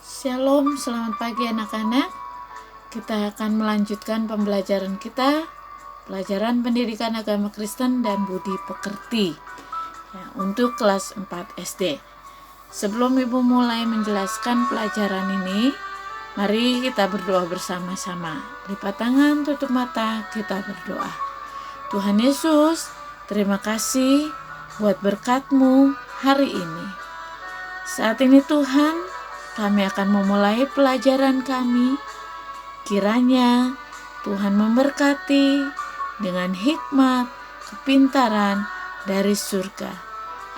Shalom, selamat pagi anak-anak. Kita akan melanjutkan pembelajaran kita, pelajaran pendidikan agama Kristen dan budi pekerti ya, untuk kelas 4 SD. Sebelum Ibu mulai menjelaskan pelajaran ini, mari kita berdoa bersama-sama. Lipat tangan, tutup mata, kita berdoa. Tuhan Yesus, terima kasih buat berkat-Mu hari ini. Saat ini Tuhan, kami akan memulai pelajaran kami. Kiranya Tuhan memberkati dengan hikmat, kepintaran dari surga,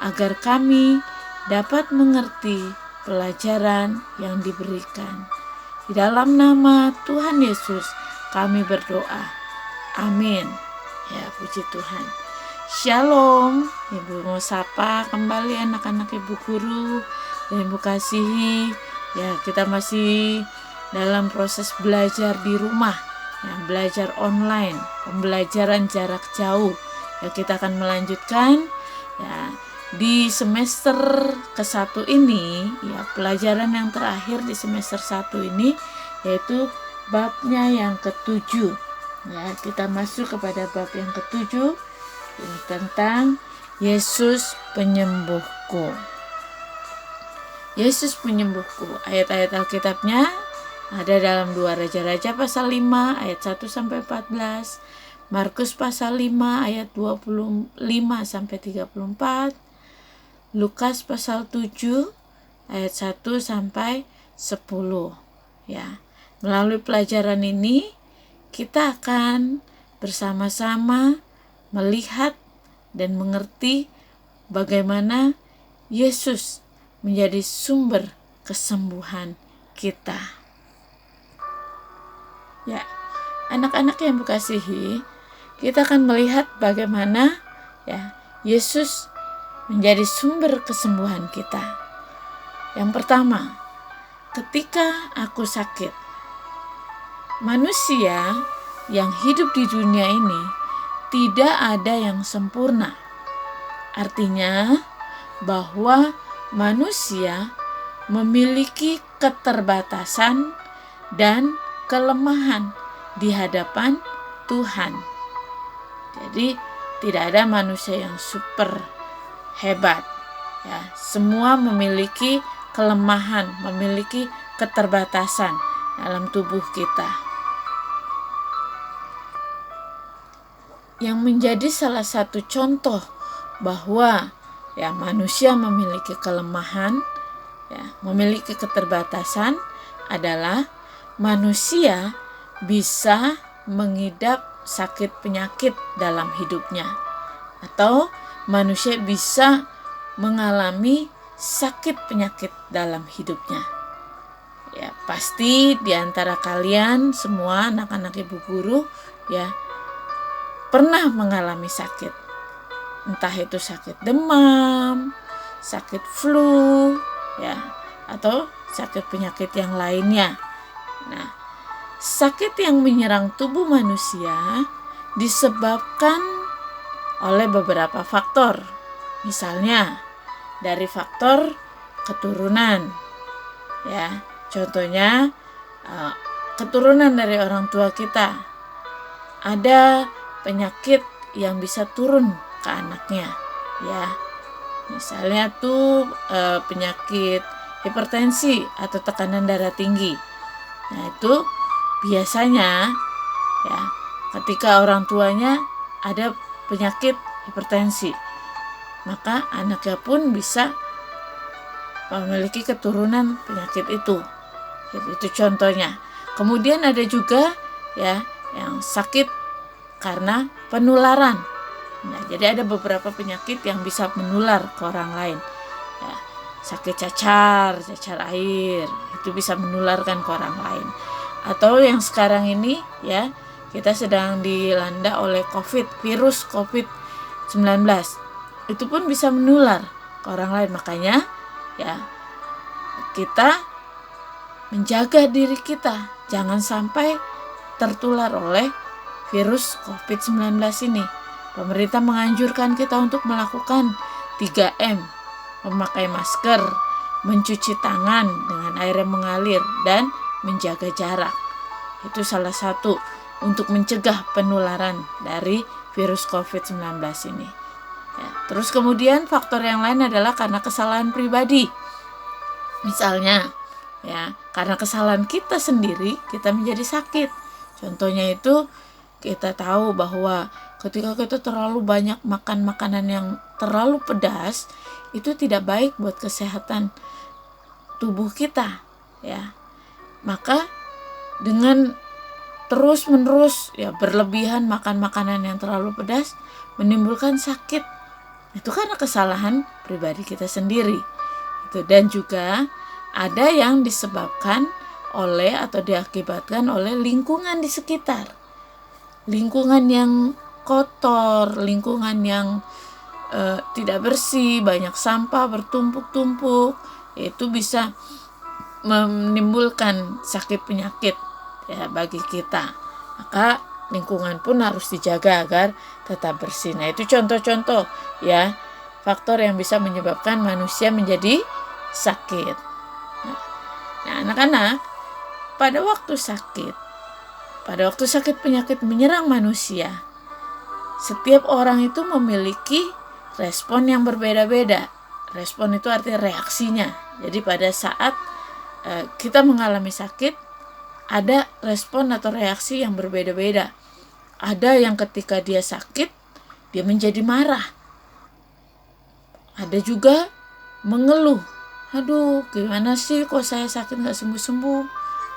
agar kami dapat mengerti pelajaran yang diberikan. Di dalam nama Tuhan Yesus kami berdoa. Amin. Ya, puji Tuhan. Shalom. Ibu mau sapa kembali anak-anak Ibu guru dan Ibu kasihi. Ya, kita masih dalam proses belajar di rumah, ya, belajar online, pembelajaran jarak jauh. Ya, kita akan melanjutkan ya di semester ke-1 ini, ya, pelajaran yang terakhir di semester 1 ini yaitu babnya yang ke-7. Ya, kita masuk kepada bab yang ke-7 tentang Yesus penyembuhku. Yesus penyembuhku. Ayat-ayat Alkitabnya ada dalam 2 Raja-Raja pasal 5 ayat 1 sampai 14, Markus pasal 5 ayat 25 sampai 34, Lukas pasal 7 ayat 1 sampai 10. Ya. Melalui pelajaran ini kita akan bersama-sama melihat dan mengerti bagaimana Yesus menjadi sumber kesembuhan kita. Ya, anak-anak yang dikasihi, kita akan melihat bagaimana ya Yesus menjadi sumber kesembuhan kita. Yang pertama, ketika aku sakit. Manusia yang hidup di dunia ini tidak ada yang sempurna. Artinya bahwa manusia memiliki keterbatasan dan kelemahan di hadapan Tuhan. Jadi tidak ada manusia yang super hebat. Ya, semua memiliki kelemahan, memiliki keterbatasan dalam tubuh kita. Yang menjadi salah satu contoh bahwa ya manusia memiliki kelemahan, ya, memiliki keterbatasan adalah manusia bisa mengidap sakit penyakit dalam hidupnya, atau manusia bisa mengalami sakit penyakit dalam hidupnya. Ya, pasti di antara kalian semua anak-anak Ibu guru ya pernah mengalami sakit. Entah itu sakit demam, sakit flu, ya, atau sakit penyakit yang lainnya. Nah, sakit yang menyerang tubuh manusia disebabkan oleh beberapa faktor. Misalnya dari faktor keturunan, ya, contohnya keturunan dari orang tua kita. Ada penyakit yang bisa turun ke anaknya, ya, misalnya tuh penyakit hipertensi atau tekanan darah tinggi. Nah, itu biasanya ya ketika orang tuanya ada penyakit hipertensi, maka anaknya pun bisa memiliki keturunan penyakit itu. Jadi, itu contohnya. Kemudian ada juga ya yang sakit karena penularan. Nah, jadi ada beberapa penyakit yang bisa menular ke orang lain. Ya, sakit cacar air, itu bisa menularkan ke orang lain. Atau yang sekarang ini ya, kita sedang dilanda oleh virus COVID-19. Itu pun bisa menular ke orang lain. Makanya ya, kita menjaga diri kita jangan sampai tertular oleh virus COVID-19 ini. Pemerintah menganjurkan kita untuk melakukan 3M, memakai masker, mencuci tangan dengan air yang mengalir, dan menjaga jarak. Itu salah satu untuk mencegah penularan dari virus COVID-19 ini. Ya, terus kemudian faktor yang lain adalah karena kesalahan pribadi. Misalnya, ya, karena kesalahan kita sendiri, kita menjadi sakit. Contohnya itu, kita tahu bahwa ketika kita terlalu banyak makan makanan yang terlalu pedas, itu tidak baik buat kesehatan tubuh kita, ya. Maka dengan terus-menerus ya berlebihan makan makanan yang terlalu pedas menimbulkan sakit. Itu karena kesalahan pribadi kita sendiri. Itu, dan juga ada yang disebabkan oleh atau diakibatkan oleh lingkungan di sekitar. Lingkungan yang kotor, lingkungan yang tidak bersih, banyak sampah bertumpuk-tumpuk, itu bisa menimbulkan sakit penyakit ya bagi kita. Maka lingkungan pun harus dijaga agar tetap bersih. Nah, itu contoh-contoh ya faktor yang bisa menyebabkan manusia menjadi sakit. Nah, anak-anak, pada waktu sakit penyakit menyerang manusia, setiap orang itu memiliki respon yang berbeda-beda. Respon itu artinya reaksinya. Jadi pada saat kita mengalami sakit, ada respon atau reaksi yang berbeda-beda. Ada yang ketika dia sakit, dia menjadi marah. Ada juga mengeluh. Aduh, gimana sih kok saya sakit gak sembuh-sembuh?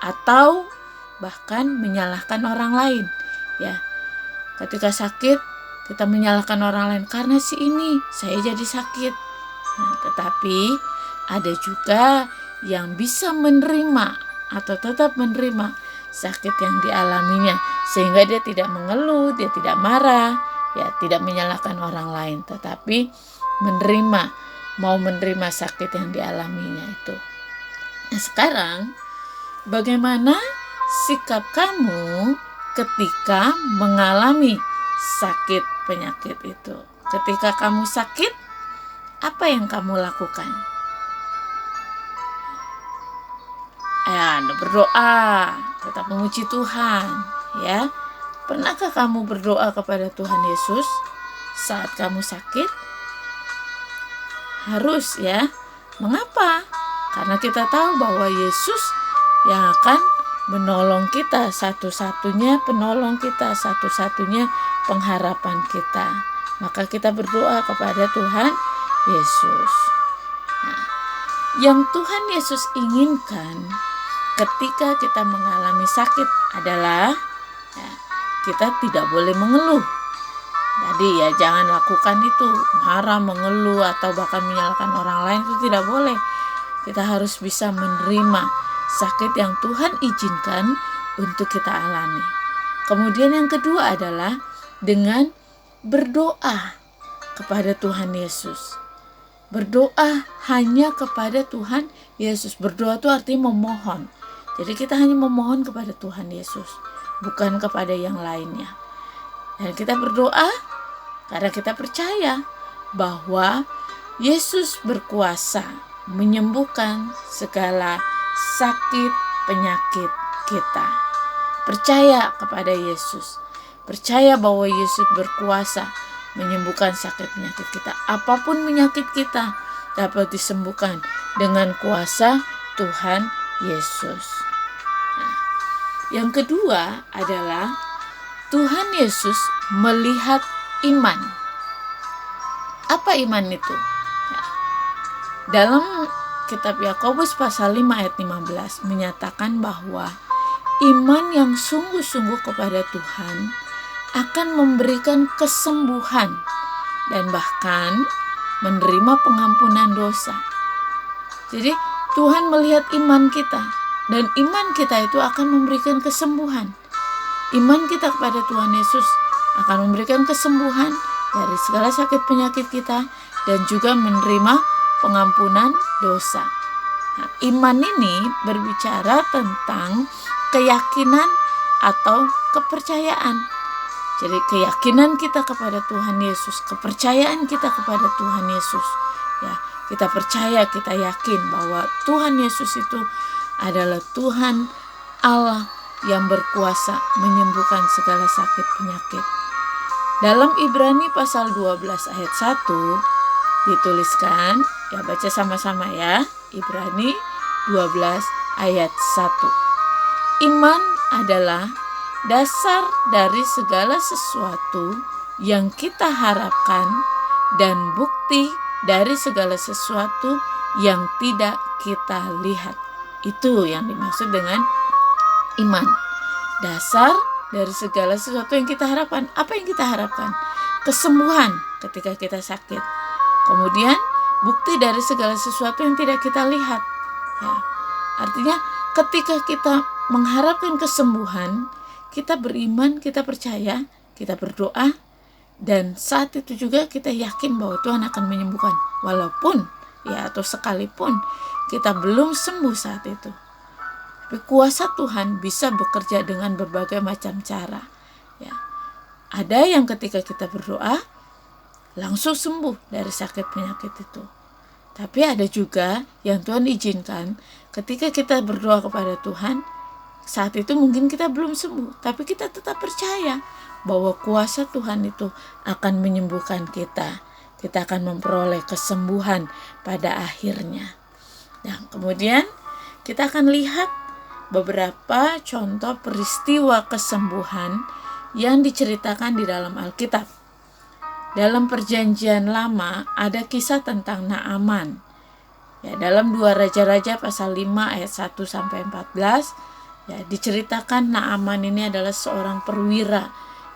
Atau bahkan menyalahkan orang lain. Ya, ketika sakit, kita menyalahkan orang lain, karena si ini saya jadi sakit. Nah, tetapi ada juga yang bisa menerima atau tetap menerima sakit yang dialaminya, sehingga dia tidak mengeluh, dia tidak marah, ya tidak menyalahkan orang lain, tetapi mau menerima sakit yang dialaminya itu. Nah, sekarang bagaimana sikap kamu ketika mengalami sakit penyakit itu? Ketika kamu sakit, apa yang kamu lakukan? Ya, berdoa, tetap memuji Tuhan, ya. Pernahkah kamu berdoa kepada Tuhan Yesus saat kamu sakit? Harus, ya. Mengapa? Karena kita tahu bahwa Yesus yang akan menolong kita, satu-satunya penolong kita, satu-satunya pengharapan kita. Maka kita berdoa kepada Tuhan Yesus. Nah, yang Tuhan Yesus inginkan ketika kita mengalami sakit adalah ya, kita tidak boleh mengeluh. Jadi ya jangan lakukan itu, marah, mengeluh, atau bahkan menyalahkan orang lain, itu tidak boleh. Kita harus bisa menerima sakit yang Tuhan izinkan untuk kita alami. Kemudian yang kedua adalah dengan berdoa kepada Tuhan Yesus. Berdoa hanya kepada Tuhan Yesus. Berdoa itu artinya memohon. Jadi kita hanya memohon kepada Tuhan Yesus, bukan kepada yang lainnya. Dan kita berdoa karena kita percaya bahwa Yesus berkuasa menyembuhkan segala sakit penyakit kita. Percaya kepada Yesus. Percaya bahwa Yesus berkuasa menyembuhkan sakit penyakit kita. Apapun penyakit kita dapat disembuhkan dengan kuasa Tuhan Yesus. Nah, yang kedua adalah Tuhan Yesus melihat iman. Apa iman itu? Ya, dalam kitab Yakobus pasal 5 ayat 15 menyatakan bahwa iman yang sungguh-sungguh kepada Tuhan akan memberikan kesembuhan dan bahkan menerima pengampunan dosa. Jadi Tuhan melihat iman kita, dan iman kita itu akan memberikan kesembuhan. Iman kita kepada Tuhan Yesus akan memberikan kesembuhan dari segala sakit penyakit kita dan juga menerima pengampunan dosa. Nah, iman ini berbicara tentang keyakinan atau kepercayaan. Jadi keyakinan kita kepada Tuhan Yesus, kepercayaan kita kepada Tuhan Yesus. Ya, kita percaya, kita yakin bahwa Tuhan Yesus itu adalah Tuhan Allah yang berkuasa menyembuhkan segala sakit penyakit. Dalam Ibrani pasal 12 ayat 1 dituliskan, ya baca sama-sama ya, Ibrani 12 ayat 1. Iman adalah dasar dari segala sesuatu yang kita harapkan dan bukti dari segala sesuatu yang tidak kita lihat. Itu yang dimaksud dengan iman. Dasar dari segala sesuatu yang kita harapkan. Apa yang kita harapkan? Kesembuhan ketika kita sakit. Kemudian bukti dari segala sesuatu yang tidak kita lihat. Ya. Artinya ketika kita mengharapkan kesembuhan, kita beriman, kita percaya, kita berdoa, dan saat itu juga kita yakin bahwa Tuhan akan menyembuhkan. Walaupun ya atau sekalipun kita belum sembuh saat itu. Tapi kuasa Tuhan bisa bekerja dengan berbagai macam cara. Ya. Ada yang ketika kita berdoa langsung sembuh dari sakit penyakit itu. Tapi ada juga yang Tuhan izinkan ketika kita berdoa kepada Tuhan, saat itu mungkin kita belum sembuh, tapi kita tetap percaya bahwa kuasa Tuhan itu akan menyembuhkan kita. Kita akan memperoleh kesembuhan pada akhirnya. Nah, kemudian kita akan lihat beberapa contoh peristiwa kesembuhan yang diceritakan di dalam Alkitab. Dalam Perjanjian Lama ada kisah tentang Naaman. Ya, dalam 2 Raja-Raja pasal 5 ayat 1 sampai 14, ya, diceritakan Naaman ini adalah seorang perwira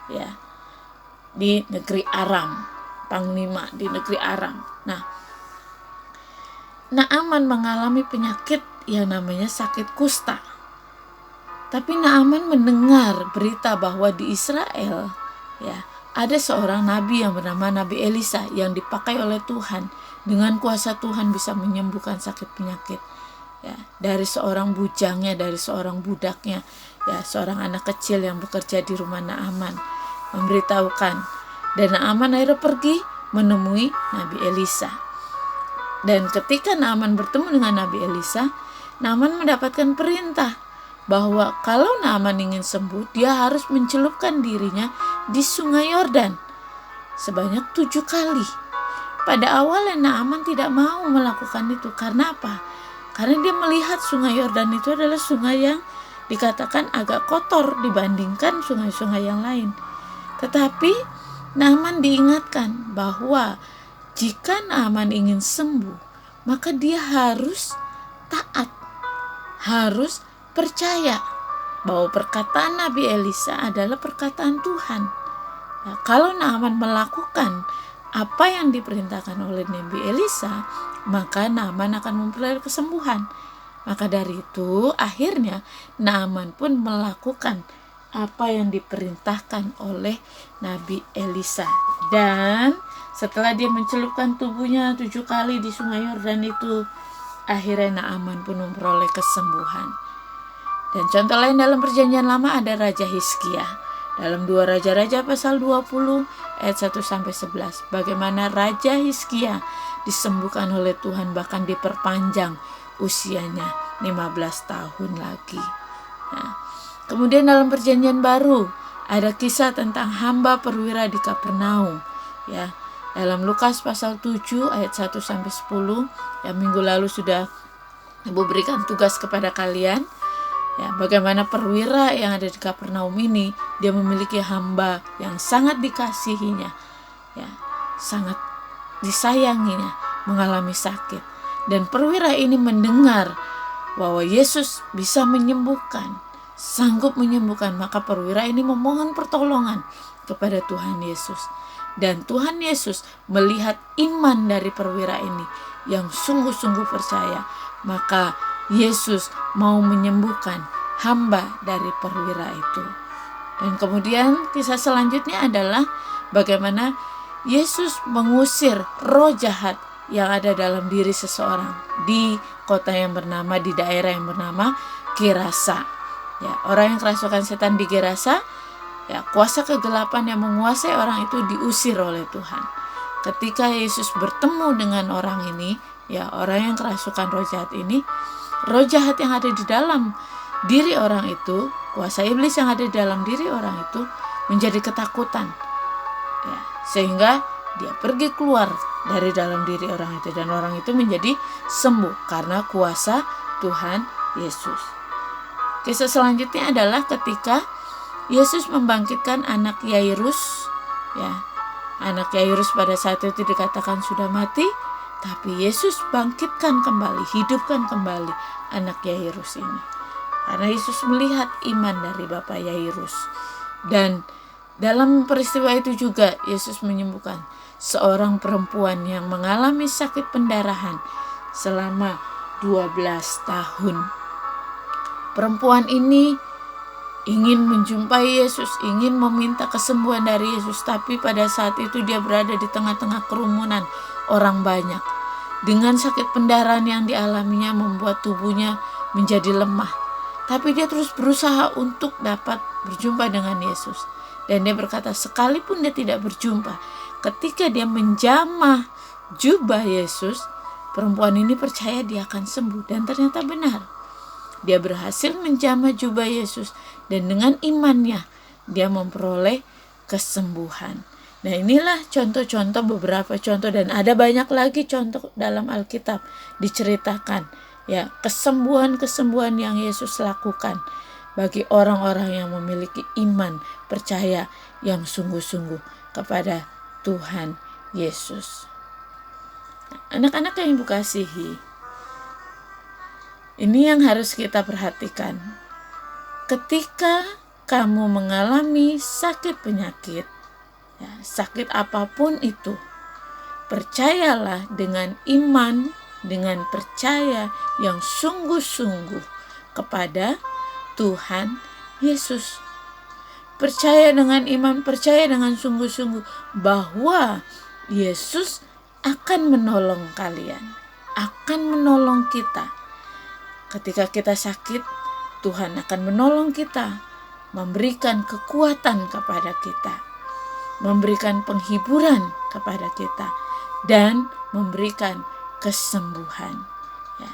ya di negeri Aram, panglima di negeri Aram. Nah, Naaman mengalami penyakit yang namanya sakit kusta. Tapi Naaman mendengar berita bahwa di Israel ya ada seorang nabi yang bernama Nabi Elisa yang dipakai oleh Tuhan, dengan kuasa Tuhan bisa menyembuhkan sakit penyakit. Ya, dari seorang bujangnya, dari seorang budaknya, ya seorang anak kecil yang bekerja di rumah Naaman memberitahukan, dan Naaman akhirnya pergi menemui Nabi Elisa. Dan ketika Naaman bertemu dengan Nabi Elisa, Naaman mendapatkan perintah bahwa kalau Naaman ingin sembuh, dia harus mencelupkan dirinya di sungai Yordan sebanyak 7 kali. Pada awalnya Naaman tidak mau melakukan itu. Karena apa? Karena dia melihat sungai Yordan itu adalah sungai yang dikatakan agak kotor dibandingkan sungai-sungai yang lain. Tetapi Naaman diingatkan bahwa jika Naaman ingin sembuh, maka dia harus taat, harus percaya bahwa perkataan Nabi Elisa adalah perkataan Tuhan. Ya, kalau Naaman melakukan apa yang diperintahkan oleh Nabi Elisa, maka Naaman akan memperoleh kesembuhan. Maka dari itu akhirnya Naaman pun melakukan apa yang diperintahkan oleh Nabi Elisa. Dan setelah dia mencelupkan tubuhnya 7 kali di sungai Yordan itu, akhirnya Naaman pun memperoleh kesembuhan. Dan contoh lain dalam Perjanjian Lama ada Raja Hizkia. Dalam 2 Raja-Raja pasal 20 ayat 1 sampai 11, bagaimana Raja Hizkia disembuhkan oleh Tuhan, bahkan diperpanjang usianya 15 tahun lagi. Nah, kemudian dalam Perjanjian Baru ada kisah tentang hamba perwira di Kapernaum. Ya, dalam Lukas pasal 7 ayat 1 sampai 10, yang minggu lalu sudah Ibu berikan tugas kepada kalian. Ya, bagaimana perwira yang ada di Kapernaum ini, dia memiliki hamba yang sangat dikasihinya, ya, sangat disayanginya, mengalami sakit. Dan perwira ini mendengar bahwa Yesus bisa menyembuhkan, sanggup menyembuhkan, maka perwira ini memohon pertolongan kepada Tuhan Yesus. Dan Tuhan Yesus melihat iman dari perwira ini yang sungguh-sungguh percaya, maka Yesus mau menyembuhkan hamba dari perwira itu. Dan kemudian kisah selanjutnya adalah bagaimana Yesus mengusir roh jahat yang ada dalam diri seseorang di kota yang bernama, di daerah yang bernama Gerasa. Ya, orang yang kerasukan setan di Gerasa, ya, kuasa kegelapan yang menguasai orang itu diusir oleh Tuhan. Ketika Yesus bertemu dengan orang ini, ya orang yang kerasukan roh jahat ini, roh jahat yang ada di dalam diri orang itu, kuasa iblis yang ada di dalam diri orang itu menjadi ketakutan, ya, sehingga dia pergi keluar dari dalam diri orang itu, dan orang itu menjadi sembuh karena kuasa Tuhan Yesus. Kisah selanjutnya adalah ketika Yesus membangkitkan anak Yairus, ya. Anak Yairus pada saat itu dikatakan sudah mati, tapi Yesus bangkitkan kembali, hidupkan kembali anak Yairus ini. Karena Yesus melihat iman dari Bapak Yairus. Dan dalam peristiwa itu juga Yesus menyembuhkan seorang perempuan yang mengalami sakit pendarahan selama 12 tahun. Perempuan ini ingin menjumpai Yesus, ingin meminta kesembuhan dari Yesus, tapi pada saat itu dia berada di tengah-tengah kerumunan orang banyak. Dengan sakit pendarahan yang dialaminya membuat tubuhnya menjadi lemah, tapi dia terus berusaha untuk dapat berjumpa dengan Yesus. Dan dia berkata, sekalipun dia tidak berjumpa, ketika dia menjamah jubah Yesus, perempuan ini percaya dia akan sembuh, dan ternyata benar. Dia berhasil menjamah jubah Yesus, dan dengan imannya dia memperoleh kesembuhan. Nah, inilah contoh-contoh, beberapa contoh, dan ada banyak lagi contoh dalam Alkitab diceritakan, ya, kesembuhan-kesembuhan yang Yesus lakukan bagi orang-orang yang memiliki iman percaya yang sungguh-sungguh kepada Tuhan Yesus. Anak-anak yang Ibu kasihi, ini yang harus kita perhatikan. Ketika kamu mengalami sakit penyakit, ya, sakit apapun itu, percayalah dengan iman, dengan percaya yang sungguh-sungguh kepada Tuhan Yesus. Percaya dengan iman, percaya dengan sungguh-sungguh bahwa Yesus akan menolong kalian, akan menolong kita. Ketika kita sakit, Tuhan akan menolong kita, memberikan kekuatan kepada kita, memberikan penghiburan kepada kita, dan memberikan kesembuhan. Ya.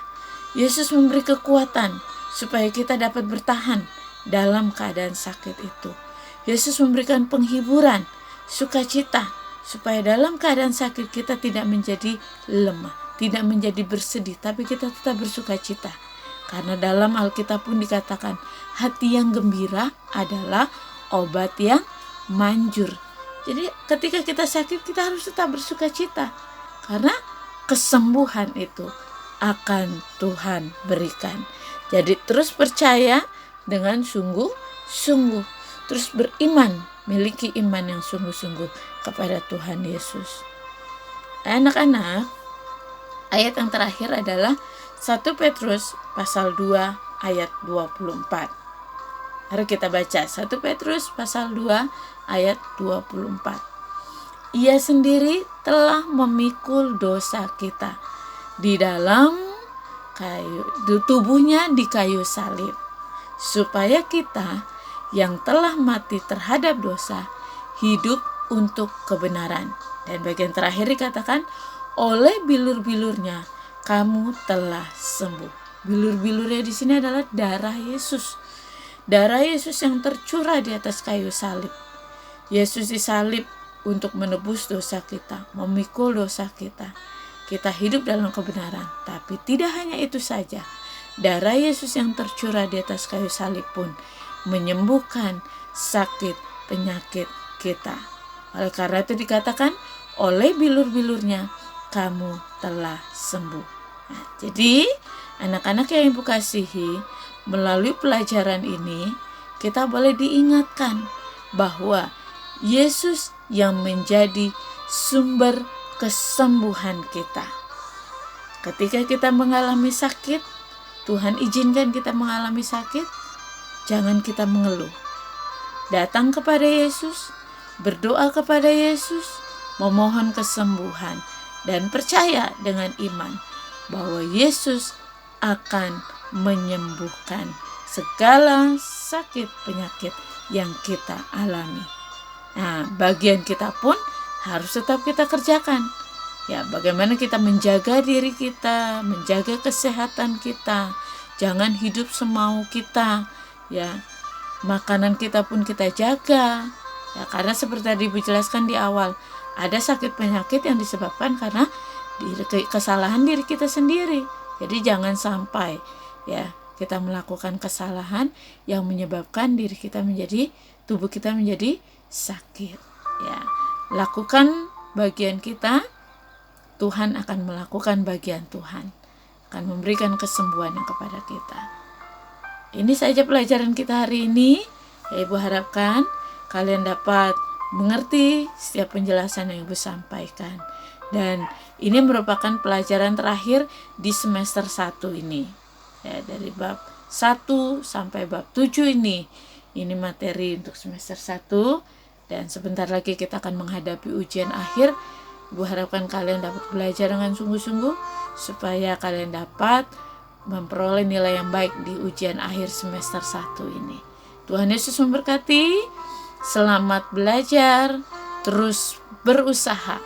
Yesus memberi kekuatan supaya kita dapat bertahan dalam keadaan sakit itu. Yesus memberikan penghiburan, sukacita, supaya dalam keadaan sakit kita tidak menjadi lemah, tidak menjadi bersedih, tapi kita tetap bersukacita. Karena dalam Alkitab pun dikatakan, hati yang gembira adalah obat yang manjur. Jadi ketika kita sakit, kita harus tetap bersukacita, karena kesembuhan itu akan Tuhan berikan. Jadi terus percaya dengan sungguh-sungguh, terus beriman, miliki iman yang sungguh-sungguh kepada Tuhan Yesus. Anak-anak, ayat yang terakhir adalah 1 Petrus pasal 2 ayat 24. Mari kita baca 1 Petrus pasal 2 ayat 24. Ia sendiri telah memikul dosa kita di dalam tubuhnya di kayu salib, supaya kita yang telah mati terhadap dosa hidup untuk kebenaran. Dan bagian terakhir dikatakan, oleh bilur-bilurnya kamu telah sembuh. Bilur-bilurnya di sini adalah darah Yesus. Darah Yesus yang tercurah di atas kayu salib. Yesus disalib untuk menebus dosa kita, memikul dosa kita. Kita hidup dalam kebenaran. Tapi tidak hanya itu saja. Darah Yesus yang tercurah di atas kayu salib pun menyembuhkan sakit penyakit kita. Oleh karena itu dikatakan, oleh bilur-bilurnya kamu telah sembuh. Nah, jadi anak-anak yang Ibu kasihi, melalui pelajaran ini kita boleh diingatkan bahwa Yesus yang menjadi sumber kesembuhan kita. Ketika kita mengalami sakit, Tuhan izinkan kita mengalami sakit, jangan kita mengeluh. Datang kepada Yesus, berdoa kepada Yesus, memohon kesembuhan, dan percaya dengan iman bahwa Yesus akan menyembuhkan segala sakit penyakit yang kita alami. Nah, bagian kita pun harus tetap kita kerjakan. Ya, bagaimana kita menjaga diri kita, menjaga kesehatan kita. Jangan hidup semau kita, ya. Makanan kita pun kita jaga. Ya, karena seperti tadi dijelaskan di awal, ada sakit penyakit yang disebabkan karena kesalahan diri kita sendiri. Jadi jangan sampai ya kita melakukan kesalahan yang menyebabkan tubuh kita menjadi sakit. Ya, lakukan bagian kita, Tuhan akan melakukan bagian Tuhan, akan memberikan kesembuhan yang kepada kita. Ini saja pelajaran kita hari ini. Ya, Ibu harapkan kalian dapat mengerti setiap penjelasan yang Ibu sampaikan. Dan ini merupakan pelajaran terakhir di semester 1 ini. Ya, dari bab 1 sampai bab 7 ini. Ini materi untuk semester 1. Dan sebentar lagi kita akan menghadapi ujian akhir. Ibu harapkan kalian dapat belajar dengan sungguh-sungguh supaya kalian dapat memperoleh nilai yang baik di ujian akhir semester 1 ini. Tuhan Yesus memberkati. Selamat belajar, terus berusaha.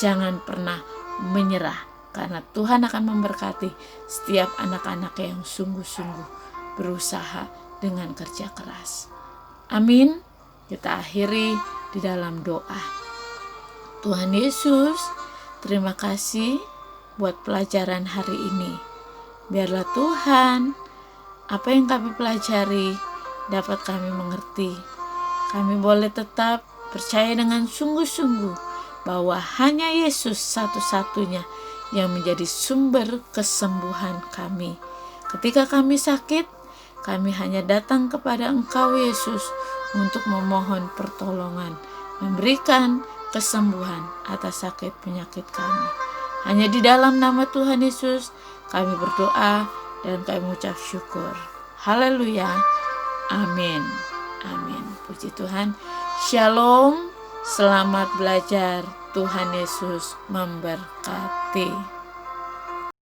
Jangan pernah menyerah karena Tuhan akan memberkati setiap anak-anak yang sungguh-sungguh berusaha dengan kerja keras. Amin. Kita akhiri di dalam doa. Tuhan Yesus, terima kasih buat pelajaran hari ini. Biarlah Tuhan, apa yang kami pelajari dapat kami mengerti. Kami boleh tetap percaya dengan sungguh-sungguh bahwa hanya Yesus satu-satunya yang menjadi sumber kesembuhan kami. Ketika kami sakit, kami hanya datang kepada Engkau Yesus untuk memohon pertolongan, memberikan kesembuhan atas sakit penyakit kami. Hanya di dalam nama Tuhan Yesus kami berdoa dan kami mengucap syukur. Haleluya. Amin. Amin. Puji Tuhan. Shalom. Selamat belajar. Tuhan Yesus memberkati.